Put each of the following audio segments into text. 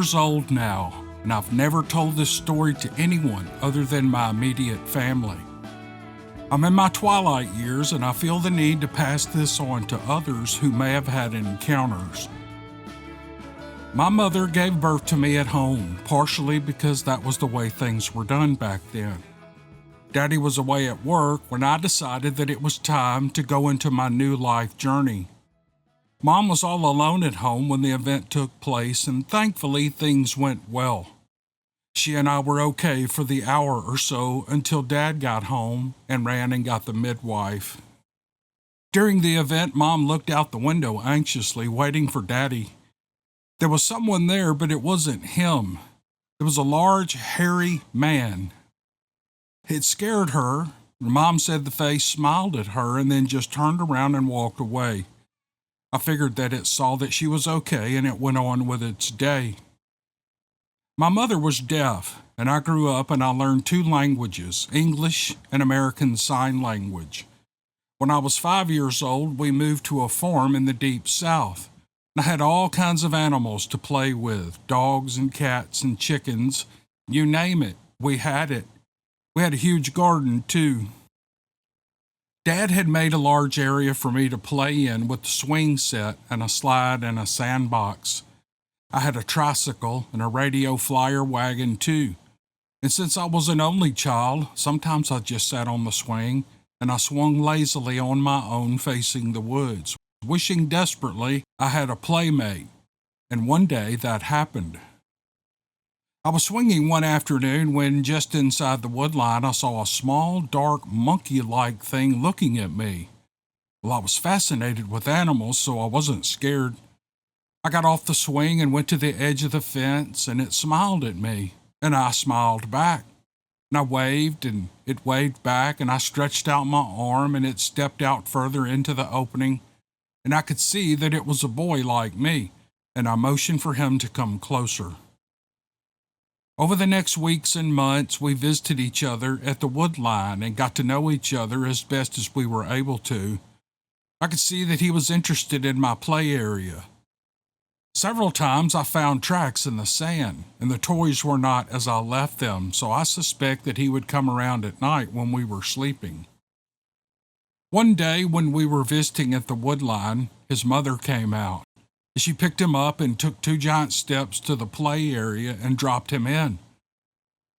years old now, and I've never told this story to anyone other than my immediate family. I'm in my twilight years, and I feel the need to pass this on to others who may have had encounters. My mother gave birth to me at home, partially because that was the way things were done back then. Daddy was away at work when I decided that it was time to go into my new life journey. Mom was all alone at home when the event took place, and thankfully things went well. She and I were okay for the hour or so until Dad got home and ran and got the midwife. During the event, Mom looked out the window anxiously, waiting for Daddy. There was someone there, but it wasn't him. It was a large, hairy man. It scared her. Mom said the face smiled at her and then just turned around and walked away. I figured that it saw that she was okay and it went on with its day. My mother was deaf, and I grew up and I learned 2 languages, English and American Sign Language. When I was 5 years old, we moved to a farm in the deep south. I had all kinds of animals to play with, dogs and cats and chickens. You name it, we had it. We had a huge garden, too. Dad had made a large area for me to play in with the swing set and a slide and a sandbox. I had a tricycle and a radio flyer wagon, too. And since I was an only child, sometimes I just sat on the swing and I swung lazily on my own facing the woods, wishing desperately I had a playmate. And one day that happened. I was swinging one afternoon when just inside the woodline I saw a small, dark, monkey-like thing looking at me. Well, I was fascinated with animals, so I wasn't scared. I got off the swing and went to the edge of the fence, and it smiled at me, and I smiled back. And I waved, and it waved back, and I stretched out my arm, and it stepped out further into the opening, and I could see that it was a boy like me, and I motioned for him to come closer. Over the next weeks and months, we visited each other at the woodline and got to know each other as best as we were able to. I could see that he was interested in my play area. Several times I found tracks in the sand, and the toys were not as I left them, so I suspect that he would come around at night when we were sleeping. One day when we were visiting at the woodline, his mother came out. She picked him up and took 2 giant steps to the play area and dropped him in.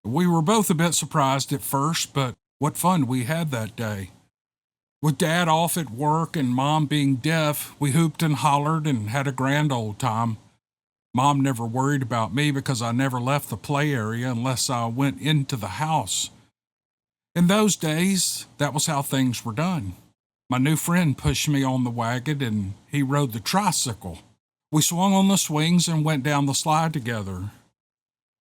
We were both a bit surprised at first, but what fun we had that day. With Dad off at work and Mom being deaf, we hooped and hollered and had a grand old time. Mom never worried about me because I never left the play area unless I went into the house. In those days, that was how things were done. My new friend pushed me on the wagon and he rode the tricycle. We swung on the swings and went down the slide together.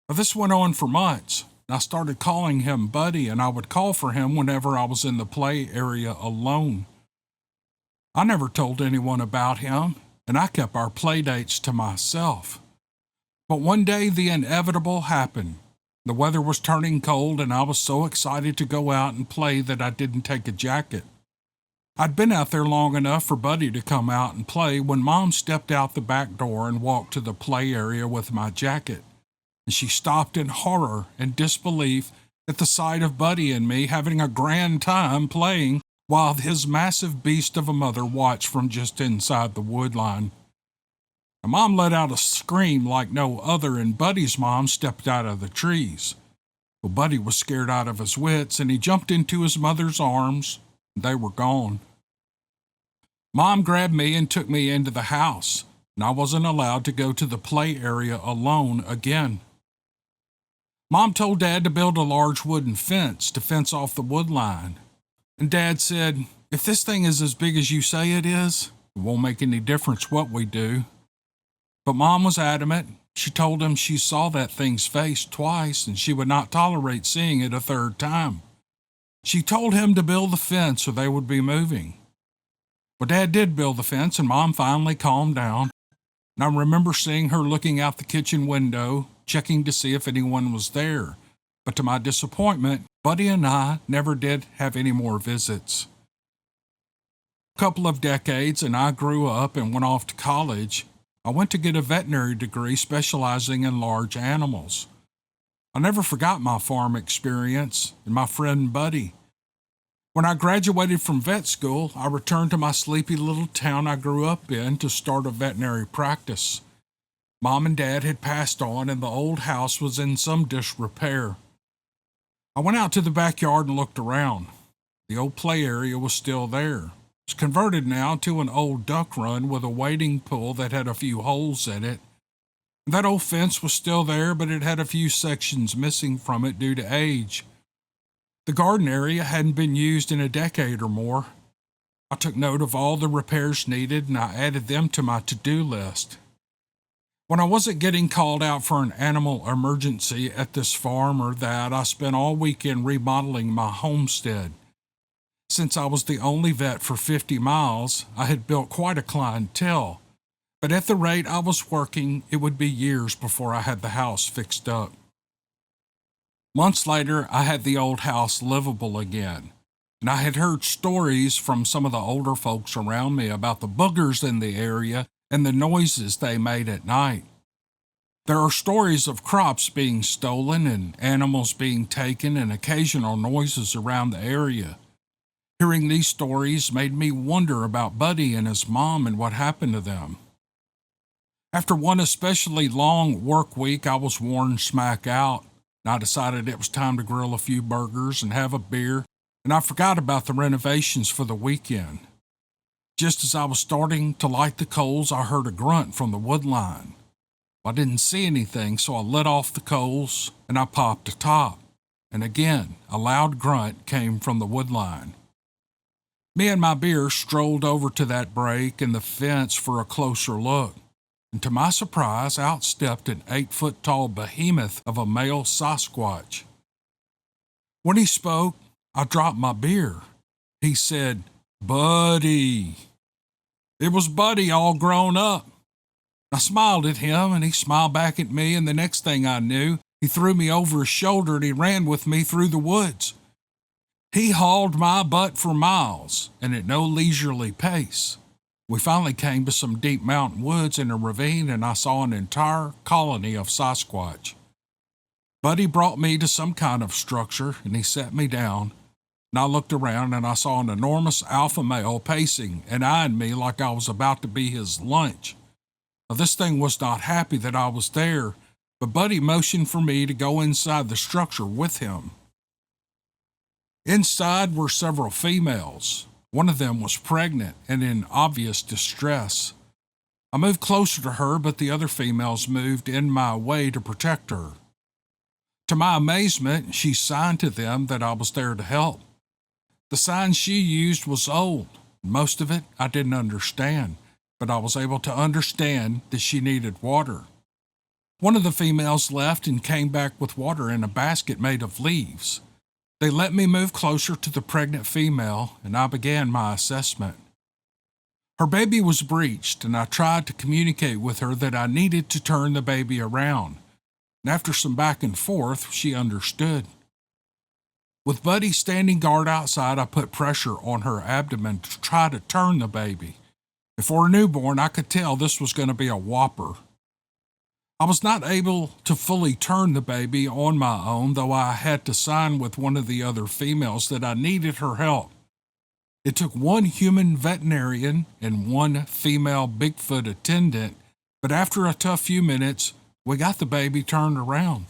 This went on for months. I started calling him Buddy, and I would call for him whenever I was in the play area alone. I never told anyone about him, and I kept our play dates to myself. But one day the inevitable happened. The weather was turning cold, and I was so excited to go out and play that I didn't take a jacket. I'd been out there long enough for Buddy to come out and play when Mom stepped out the back door and walked to the play area with my jacket. And she stopped in horror and disbelief at the sight of Buddy and me having a grand time playing while his massive beast of a mother watched from just inside the woodline. And Mom let out a scream like no other, and Buddy's mom stepped out of the trees. Well, Buddy was scared out of his wits, and he jumped into his mother's arms. They were gone. Mom grabbed me and took me into the house, and I wasn't allowed to go to the play area alone again. Mom told Dad to build a large wooden fence to fence off the woodline, and Dad said, "If this thing is as big as you say it is, it won't make any difference what we do." But Mom was adamant. She told him she saw that thing's face twice, and she would not tolerate seeing it a 3rd time. She told him to build the fence or they would be moving. Well, Dad did build the fence, and Mom finally calmed down. And I remember seeing her looking out the kitchen window, checking to see if anyone was there. But to my disappointment, Buddy and I never did have any more visits. A couple of decades, and I grew up and went off to college. I went to get a veterinary degree specializing in large animals. I never forgot my farm experience and my friend Buddy. When I graduated from vet school, I returned to my sleepy little town I grew up in to start a veterinary practice. Mom and Dad had passed on, and the old house was in some disrepair. I went out to the backyard and looked around. The old play area was still there. It's converted now to an old duck run with a wading pool that had a few holes in it. That old fence was still there, but it had a few sections missing from it due to age. The garden area hadn't been used in a decade or more. I took note of all the repairs needed and I added them to my to-do list. When I wasn't getting called out for an animal emergency at this farm or that, I spent all weekend remodeling my homestead. Since I was the only vet for 50 miles, I had built quite a clientele. But at the rate I was working, it would be years before I had the house fixed up. Months later, I had the old house livable again, and I had heard stories from some of the older folks around me about the boogers in the area and the noises they made at night. There are stories of crops being stolen and animals being taken and occasional noises around the area. Hearing these stories made me wonder about Buddy and his mom and what happened to them. After one especially long work week, I was worn smack out. I decided it was time to grill a few burgers and have a beer, and I forgot about the renovations for the weekend. Just as I was starting to light the coals, I heard a grunt from the wood line. I didn't see anything, so I lit off the coals and I popped a top. And again, a loud grunt came from the wood line. Me and my beer strolled over to that break in the fence for a closer look. And to my surprise, out stepped an 8-foot-tall behemoth of a male Sasquatch. When he spoke, I dropped my beer. He said, "Buddy." It was Buddy all grown up. I smiled at him, and he smiled back at me, and the next thing I knew, he threw me over his shoulder and he ran with me through the woods. He hauled my butt for miles, and at no leisurely pace. We finally came to some deep mountain woods in a ravine, and I saw an entire colony of Sasquatch. Buddy brought me to some kind of structure, and he set me down, and I looked around and I saw an enormous alpha male pacing and eyeing me like I was about to be his lunch. Now, this thing was not happy that I was there, but Buddy motioned for me to go inside the structure with him. Inside were several females. One of them was pregnant and in obvious distress. I moved closer to her, but the other females moved in my way to protect her. To my amazement, she signed to them that I was there to help. The sign she used was old. Most of it I didn't understand, but I was able to understand that she needed water. One of the females left and came back with water in a basket made of leaves. They let me move closer to the pregnant female, and I began my assessment. Her baby was breached, and I tried to communicate with her that I needed to turn the baby around. And after some back and forth, she understood. With Buddy standing guard outside, I put pressure on her abdomen to try to turn the baby. And for a newborn, I could tell this was going to be a whopper. I was not able to fully turn the baby on my own, though I had to sign with one of the other females that I needed her help. It took one human veterinarian and one female Bigfoot attendant, but after a tough few minutes, we got the baby turned around.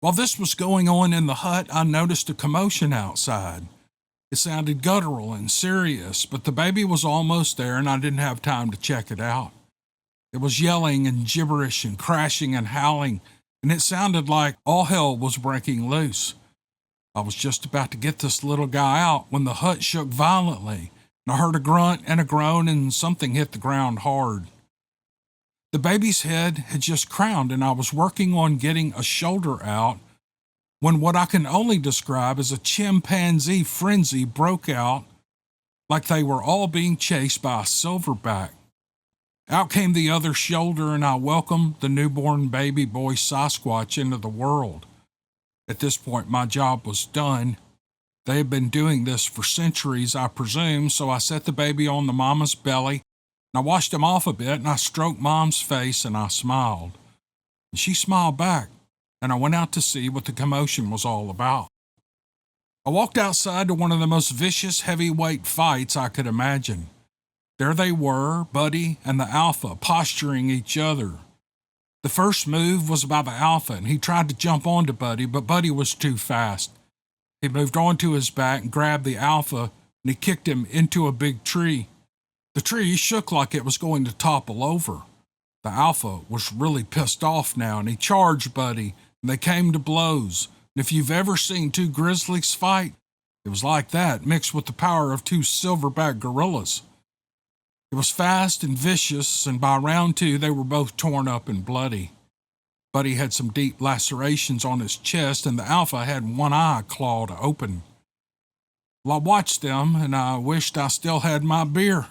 While this was going on in the hut, I noticed a commotion outside. It sounded guttural and serious, but the baby was almost there and I didn't have time to check it out. It was yelling and gibberish and crashing and howling, and it sounded like all hell was breaking loose. I was just about to get this little guy out when the hut shook violently, and I heard a grunt and a groan and something hit the ground hard. The baby's head had just crowned, and I was working on getting a shoulder out when what I can only describe as a chimpanzee frenzy broke out, like they were all being chased by a silverback. Out came the other shoulder, and I welcomed the newborn baby boy Sasquatch into the world. At this point, my job was done. They had been doing this for centuries, I presume, so I set the baby on the mama's belly I washed him off a bit and I stroked Mom's face and I smiled. And she smiled back, and I went out to see what the commotion was all about. I walked outside to one of the most vicious heavyweight fights I could imagine. There they were, Buddy and the Alpha, posturing each other. The first move was by the Alpha, and he tried to jump onto Buddy, but Buddy was too fast. He moved onto his back and grabbed the Alpha, and he kicked him into a big tree. The tree shook like it was going to topple over. The Alpha was really pissed off now, and he charged Buddy, and they came to blows. And if you've ever seen two grizzlies fight, it was like that, mixed with the power of two silverback gorillas. It was fast and vicious, and by round 2, they were both torn up and bloody. Buddy had some deep lacerations on his chest, and the Alpha had one eye clawed open. Well, I watched them, and I wished I still had my beer.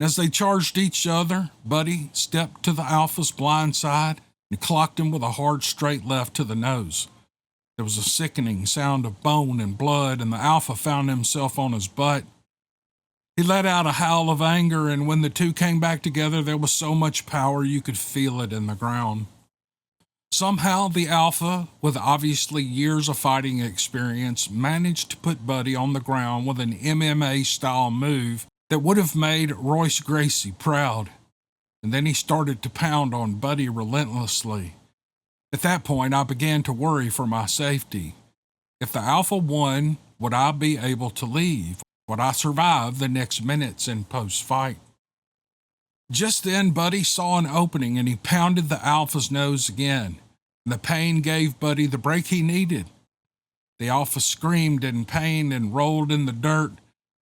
As they charged each other, Buddy stepped to the Alpha's blind side and clocked him with a hard straight left to the nose. There was a sickening sound of bone and blood, and the Alpha found himself on his butt. He let out a howl of anger, and when the two came back together, there was so much power you could feel it in the ground. Somehow, the Alpha, with obviously years of fighting experience, managed to put Buddy on the ground with an MMA-style move that would have made Royce Gracie proud. And then he started to pound on Buddy relentlessly. At that point, I began to worry for my safety. If the Alpha won, would I be able to leave? Would I survive the next minutes in post-fight? Just then, Buddy saw an opening and he pounded the Alpha's nose again. The pain gave Buddy the break he needed. The Alpha screamed in pain and rolled in the dirt.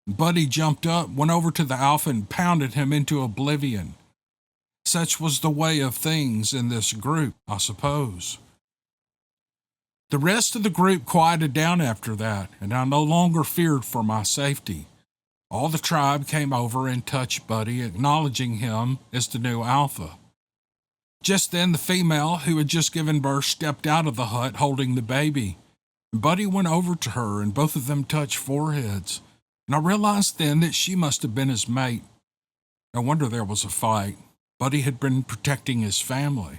Buddy jumped up, went over to the Alpha, and pounded him into oblivion. Such was the way of things in this group, I suppose. The rest of the group quieted down after that, and I no longer feared for my safety. All the tribe came over and touched Buddy, acknowledging him as the new Alpha. Just then, the female who had just given birth stepped out of the hut holding the baby. Buddy went over to her, and both of them touched foreheads. And I realized then that she must have been his mate. No wonder there was a fight. Buddy had been protecting his family.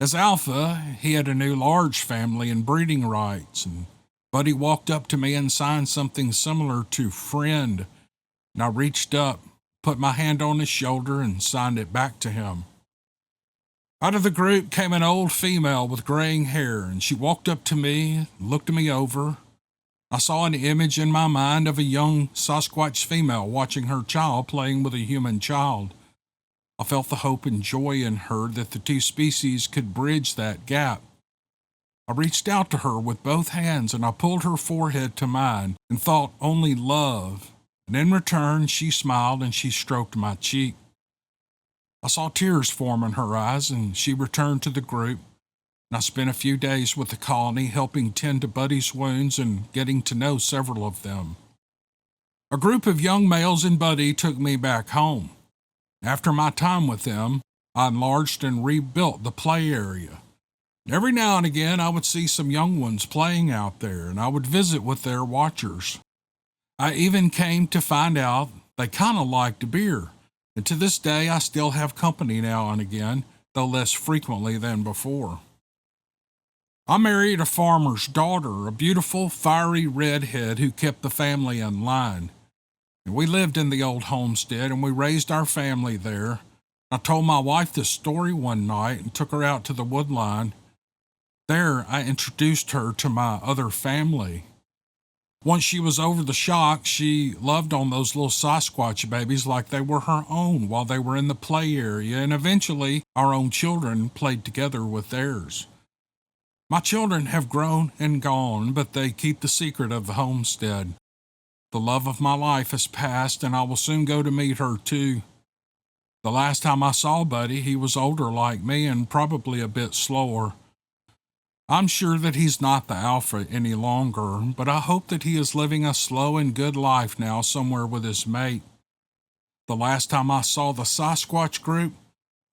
As Alpha, he had a new large family and breeding rights, and Buddy walked up to me and signed something similar to friend, and I reached up, put my hand on his shoulder, and signed it back to him. Out of the group came an old female with graying hair, and she walked up to me, looked me over. I saw an image in my mind of a young Sasquatch female watching her child playing with a human child. I felt the hope and joy in her that the two species could bridge that gap. I reached out to her with both hands and I pulled her forehead to mine and thought only love. And in return, she smiled and she stroked my cheek. I saw tears form in her eyes and she returned to the group. And I spent a few days with the colony helping tend to Buddy's wounds and getting to know several of them. A group of young males and Buddy took me back home. After my time with them, I enlarged and rebuilt the play area. Every now and again, I would see some young ones playing out there, and I would visit with their watchers. I even came to find out they kind of liked beer, and to this day, I still have company now and again, though less frequently than before. I married a farmer's daughter, a beautiful, fiery redhead who kept the family in line. We lived in the old homestead, and we raised our family there. I told my wife this story one night and took her out to the woodline. There, I introduced her to my other family. Once she was over the shock, she loved on those little Sasquatch babies like they were her own while they were in the play area, and eventually our own children played together with theirs. My children have grown and gone, but they keep the secret of the homestead. The love of my life has passed, and I will soon go to meet her, too. The last time I saw Buddy, he was older like me and probably a bit slower. I'm sure that he's not the Alpha any longer, but I hope that he is living a slow and good life now somewhere with his mate. The last time I saw the Sasquatch group,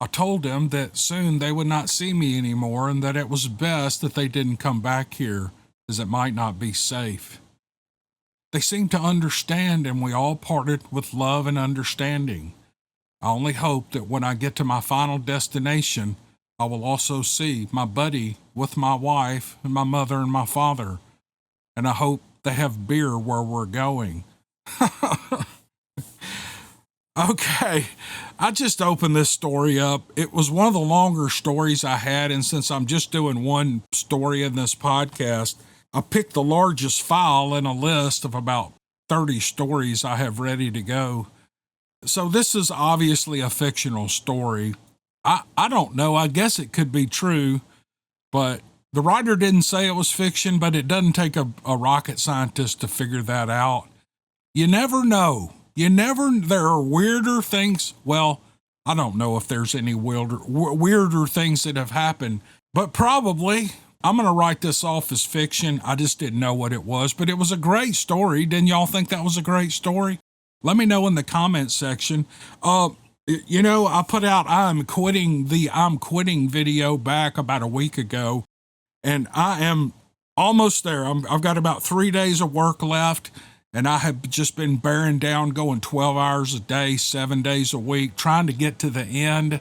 I told them that soon they would not see me anymore and that it was best that they didn't come back here, as it might not be safe. They seemed to understand, and we all parted with love and understanding. I only hope that when I get to my final destination, I will also see my buddy with my wife and my mother and my father. And I hope they have beer where we're going. Okay, I just opened this story up. It was one of the longer stories I had, and since I'm just doing one story in this podcast, I picked the largest file in a list of about 30 stories I have ready to go. So this is obviously a fictional story. I don't know. I guess it could be true, but the writer didn't say it was fiction, but it doesn't take a rocket scientist to figure that out. You never know. There are weirder things. Well, I don't know if there's any weirder things that have happened, but probably. I'm going to write this off as fiction. I just didn't know what it was, but it was a great story. Didn't y'all think that was a great story? Let me know in the comments section. I put out I'm quitting video back about a week ago, and I am almost there. I've got about 3 days of work left, and I have just been bearing down, going 12 hours a day, 7 days a week, trying to get to the end.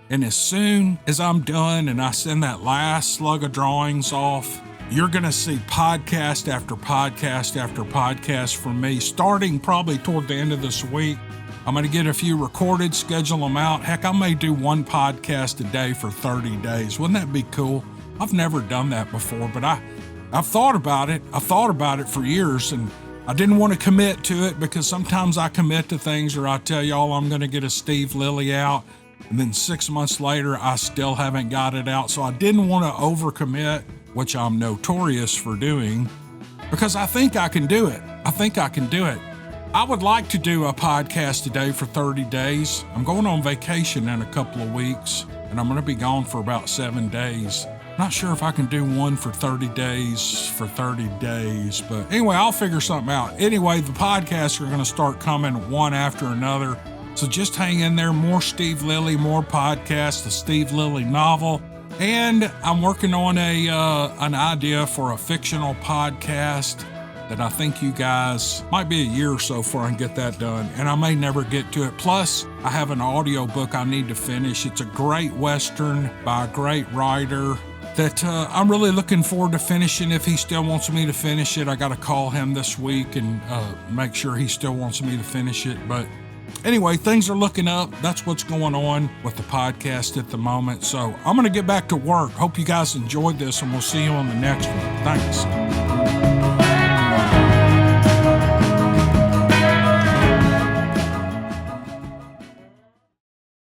And as soon as I'm done and I send that last slug of drawings off, you're going to see podcast after podcast after podcast from me, starting probably toward the end of this week. I'm going to get a few recorded, schedule them out. Heck, I may do one podcast a day for 30 days. Wouldn't that be cool? I've never done that before, but I've thought about it. I've thought about it for years, and I didn't want to commit to it because sometimes I commit to things, or I tell y'all I'm going to get a Steve Lilly out, and then 6 months later, I still haven't got it out. So I didn't want to overcommit, which I'm notorious for doing, because I think I can do it. I would like to do a podcast a day for 30 days. I'm going on vacation in a couple of weeks, and I'm going to be gone for about 7 days. Not sure if I can do one for 30 days but anyway, I'll figure something out. Anyway, the podcasts are going to start coming one after another. So just hang in there. More Steve Lilly, more podcasts, the Steve Lilly novel. And I'm working on an idea for a fictional podcast that I think you guys might be a year or so before I can get that done. And I may never get to it. Plus, I have an audio book I need to finish. It's a great Western by a great writer that I'm really looking forward to finishing. If he still wants me to finish it, I got to call him this week and make sure he still wants me to finish it. But anyway, things are looking up. That's what's going on with the podcast at the moment. So I'm going to get back to work. Hope you guys enjoyed this, and we'll see you on the next one. Thanks.